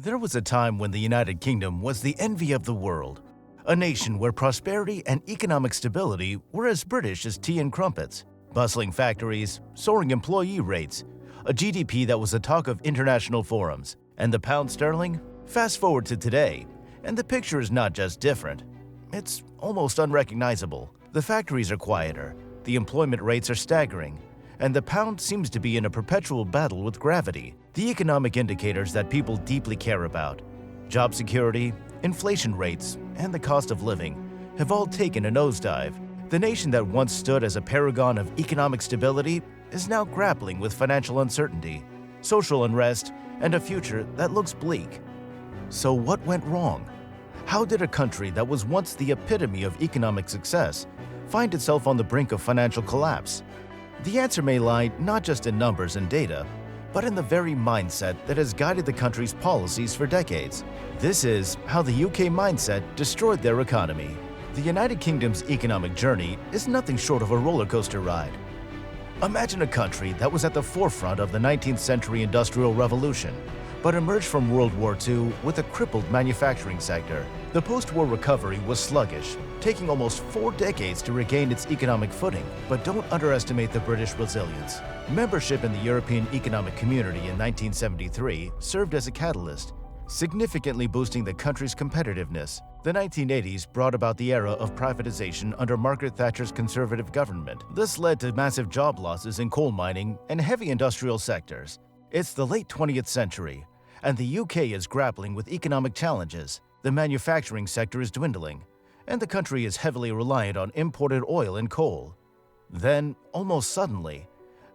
There was a time when the United Kingdom was the envy of the world, a nation where prosperity and economic stability were as British as tea and crumpets, bustling factories, soaring employee rates, a GDP that was the talk of international forums, and the pound sterling. Fast forward to today, and the picture is not just different, it's almost unrecognizable. The factories are quieter, the employment rates are staggering, and the pound seems to be in a perpetual battle with gravity. The economic indicators that people deeply care about, job security, inflation rates, and the cost of living, have all taken a nosedive. The nation that once stood as a paragon of economic stability is now grappling with financial uncertainty, social unrest, and a future that looks bleak. So what went wrong? How did a country that was once the epitome of economic success find itself on the brink of financial collapse? The answer may lie not just in numbers and data, but in the very mindset that has guided the country's policies for decades. This is how the UK mindset destroyed their economy. The United Kingdom's economic journey is nothing short of a roller coaster ride. Imagine a country that was at the forefront of the 19th century Industrial Revolution, but emerged from World War II with a crippled manufacturing sector. The post-war recovery was sluggish, taking almost 4 decades to regain its economic footing. But don't underestimate the British resilience. Membership in the European Economic Community in 1973 served as a catalyst, significantly boosting the country's competitiveness. The 1980s brought about the era of privatization under Margaret Thatcher's Conservative government. This led to massive job losses in coal mining and heavy industrial sectors. It's the late 20th century, and the UK is grappling with economic challenges. The manufacturing sector is dwindling, and the country is heavily reliant on imported oil and coal. Then, almost suddenly,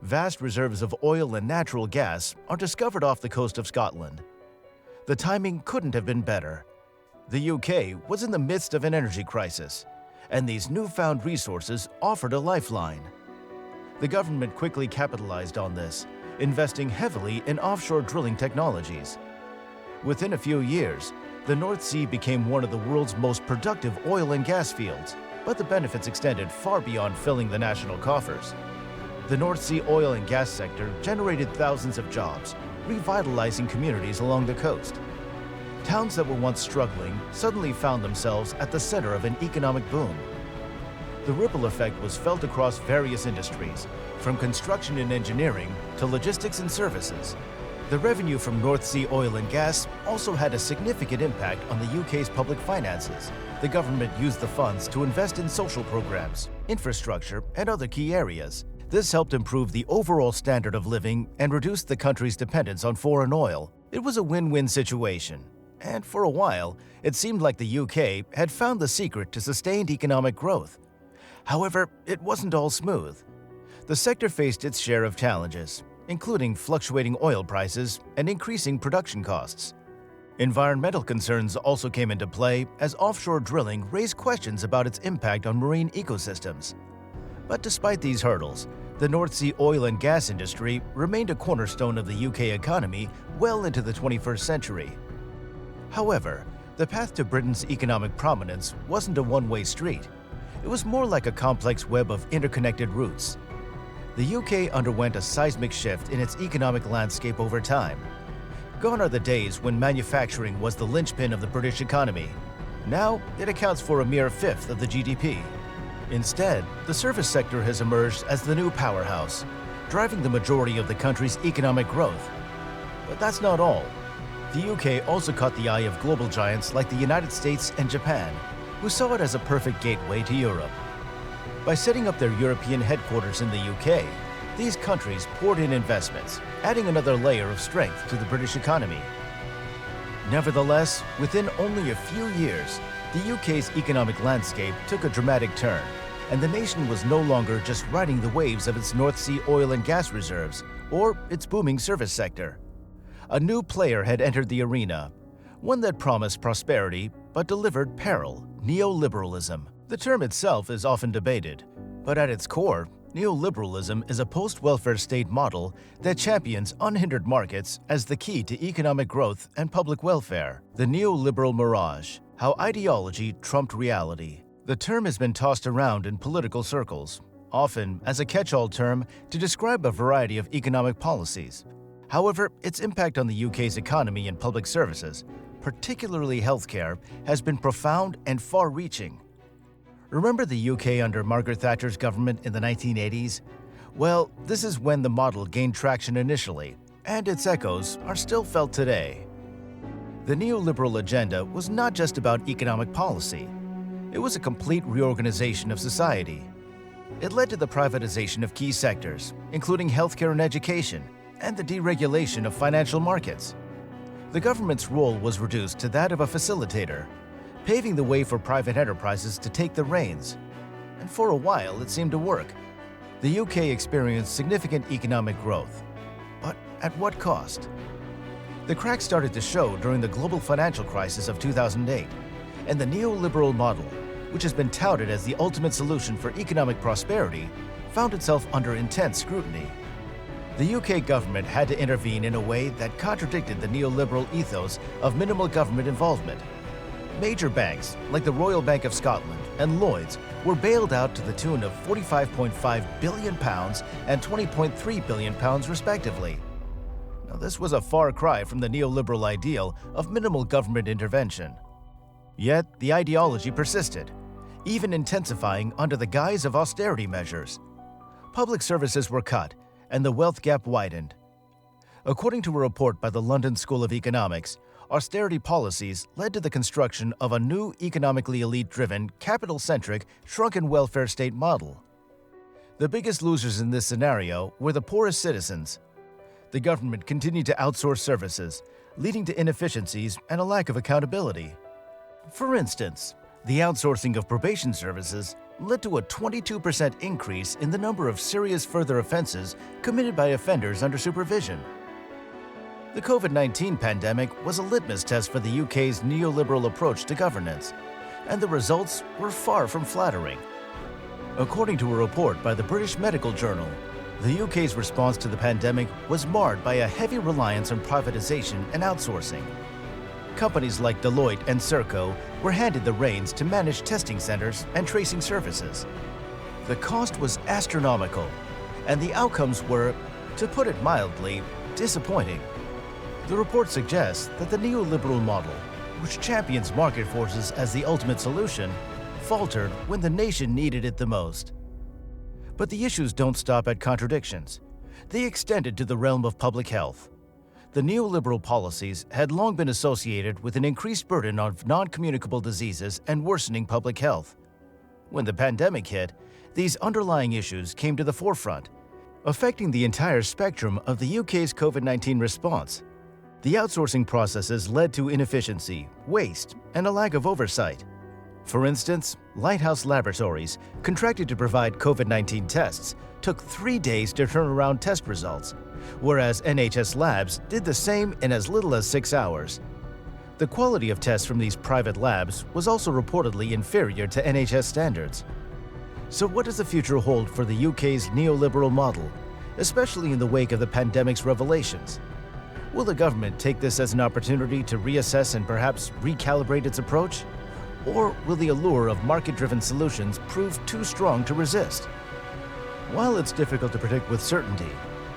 vast reserves of oil and natural gas are discovered off the coast of Scotland. The timing couldn't have been better. The UK was in the midst of an energy crisis, and these newfound resources offered a lifeline. The government quickly capitalized on this, investing heavily in offshore drilling technologies. Within a few years, the North Sea became one of the world's most productive oil and gas fields, but the benefits extended far beyond filling the national coffers. The North Sea oil and gas sector generated thousands of jobs, revitalizing communities along the coast. Towns that were once struggling suddenly found themselves at the center of an economic boom. The ripple effect was felt across various industries, from construction and engineering to logistics and services. The revenue from North Sea oil and gas also had a significant impact on the UK's public finances. The government used the funds to invest in social programs, infrastructure, and other key areas. This helped improve the overall standard of living and reduce the country's dependence on foreign oil. It was a win-win situation. And for a while, it seemed like the UK had found the secret to sustained economic growth. However, it wasn't all smooth. The sector faced its share of challenges, including fluctuating oil prices and increasing production costs. Environmental concerns also came into play as offshore drilling raised questions about its impact on marine ecosystems. But despite these hurdles, the North Sea oil and gas industry remained a cornerstone of the UK economy well into the 21st century. However, the path to Britain's economic prominence wasn't a one-way street. It was more like a complex web of interconnected routes. The UK underwent a seismic shift in its economic landscape over time. Gone are the days when manufacturing was the linchpin of the British economy. Now, it accounts for a mere fifth of the GDP. Instead, the service sector has emerged as the new powerhouse, driving the majority of the country's economic growth. But that's not all. The UK also caught the eye of global giants like the United States and Japan, who saw it as a perfect gateway to Europe. By setting up their European headquarters in the UK, these countries poured in investments, adding another layer of strength to the British economy. Nevertheless, within only a few years, the UK's economic landscape took a dramatic turn, and the nation was no longer just riding the waves of its North Sea oil and gas reserves or its booming service sector. A new player had entered the arena, one that promised prosperity but delivered peril: neoliberalism. The term itself is often debated, but at its core, neoliberalism is a post-welfare state model that champions unhindered markets as the key to economic growth and public welfare. The neoliberal mirage: how ideology trumped reality. The term has been tossed around in political circles, often as a catch-all term to describe a variety of economic policies. However, its impact on the UK's economy and public services, particularly healthcare, has been profound and far-reaching. Remember the UK under Margaret Thatcher's government in the 1980s? Well, this is when the model gained traction initially, and its echoes are still felt today. The neoliberal agenda was not just about economic policy. It was a complete reorganization of society. It led to the privatization of key sectors, including healthcare and education, and the deregulation of financial markets. The government's role was reduced to that of a facilitator, paving the way for private enterprises to take the reins. And for a while, it seemed to work. The UK experienced significant economic growth. But at what cost? The cracks started to show during the global financial crisis of 2008, and the neoliberal model, which has been touted as the ultimate solution for economic prosperity, found itself under intense scrutiny. The UK government had to intervene in a way that contradicted the neoliberal ethos of minimal government involvement. Major banks, like the Royal Bank of Scotland and Lloyds, were bailed out to the tune of £45.5 billion and £20.3 billion respectively. Now, this was a far cry from the neoliberal ideal of minimal government intervention. Yet, the ideology persisted, even intensifying under the guise of austerity measures. Public services were cut, and the wealth gap widened. According to a report by the London School of Economics, austerity policies led to the construction of a new economically elite-driven, capital-centric, shrunken welfare state model. The biggest losers in this scenario were the poorest citizens. The government continued to outsource services, leading to inefficiencies and a lack of accountability. For instance, the outsourcing of probation services led to a 22% increase in the number of serious further offenses committed by offenders under supervision. The COVID-19 pandemic was a litmus test for the UK's neoliberal approach to governance, and the results were far from flattering. According to a report by the British Medical Journal, the UK's response to the pandemic was marred by a heavy reliance on privatization and outsourcing. Companies like Deloitte and Serco were handed the reins to manage testing centers and tracing services. The cost was astronomical, and the outcomes were, to put it mildly, disappointing. The report suggests that the neoliberal model, which champions market forces as the ultimate solution, faltered when the nation needed it the most. But the issues don't stop at contradictions. They extended to the realm of public health. The neoliberal policies had long been associated with an increased burden of non-communicable diseases and worsening public health. When the pandemic hit, these underlying issues came to the forefront, affecting the entire spectrum of the UK's COVID-19 response. The outsourcing processes led to inefficiency, waste, and a lack of oversight. For instance, Lighthouse Laboratories, contracted to provide COVID-19 tests, took 3 days to turn around test results, whereas NHS labs did the same in as little as 6 hours. The quality of tests from these private labs was also reportedly inferior to NHS standards. So what does the future hold for the UK's neoliberal model, especially in the wake of the pandemic's revelations? Will the government take this as an opportunity to reassess and perhaps recalibrate its approach? Or will the allure of market-driven solutions prove too strong to resist? While it's difficult to predict with certainty,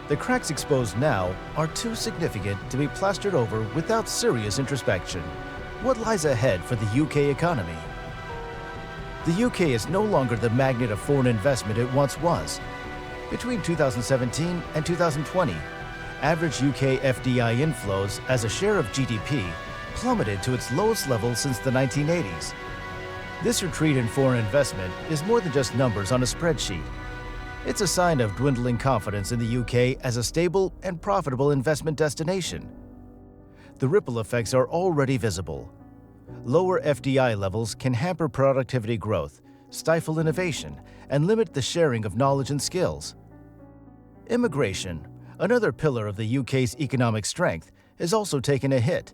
the cracks exposed now are too significant to be plastered over without serious introspection. What lies ahead for the UK economy? The UK is no longer the magnet of foreign investment it once was. Between 2017 and 2020, average UK FDI inflows as a share of GDP plummeted to its lowest level since the 1980s. This retreat in foreign investment is more than just numbers on a spreadsheet. It's a sign of dwindling confidence in the UK as a stable and profitable investment destination. The ripple effects are already visible. Lower FDI levels can hamper productivity growth, stifle innovation, and limit the sharing of knowledge and skills. Immigration, another pillar of the UK's economic strength, has also taken a hit.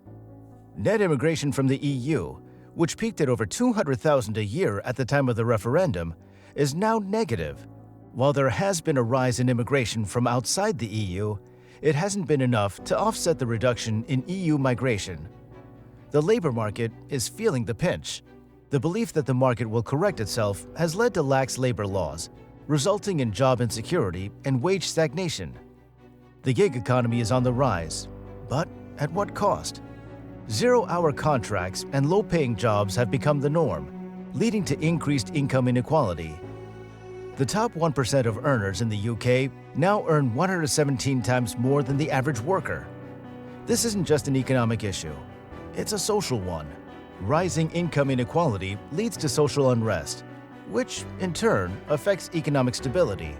Net immigration from the EU, which peaked at over 200,000 a year at the time of the referendum, is now negative. While there has been a rise in immigration from outside the EU, it hasn't been enough to offset the reduction in EU migration. The labor market is feeling the pinch. The belief that the market will correct itself has led to lax labor laws, resulting in job insecurity and wage stagnation. The gig economy is on the rise, but at what cost? Zero-hour contracts and low-paying jobs have become the norm, leading to increased income inequality. The top 1% of earners in the UK now earn 117 times more than the average worker. This isn't just an economic issue, it's a social one. Rising income inequality leads to social unrest, which in turn affects economic stability.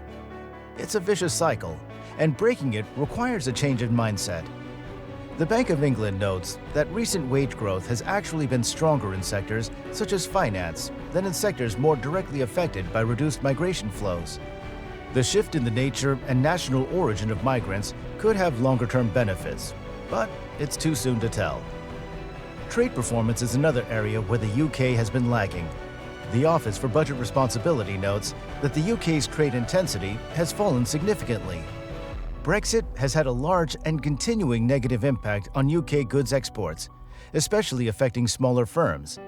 It's a vicious cycle, and breaking it requires a change in mindset. The Bank of England notes that recent wage growth has actually been stronger in sectors such as finance than in sectors more directly affected by reduced migration flows. The shift in the nature and national origin of migrants could have longer-term benefits, but it's too soon to tell. Trade performance is another area where the UK has been lagging. The Office for Budget Responsibility notes that the UK's trade intensity has fallen significantly. Brexit has had a large and continuing negative impact on UK goods exports, especially affecting smaller firms.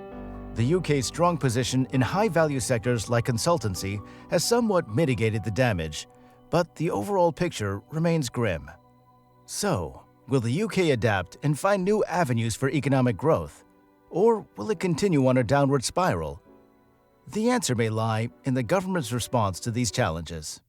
The UK's strong position in high-value sectors like consultancy has somewhat mitigated the damage, but the overall picture remains grim. So, will the UK adapt and find new avenues for economic growth? Or will it continue on a downward spiral? The answer may lie in the government's response to these challenges.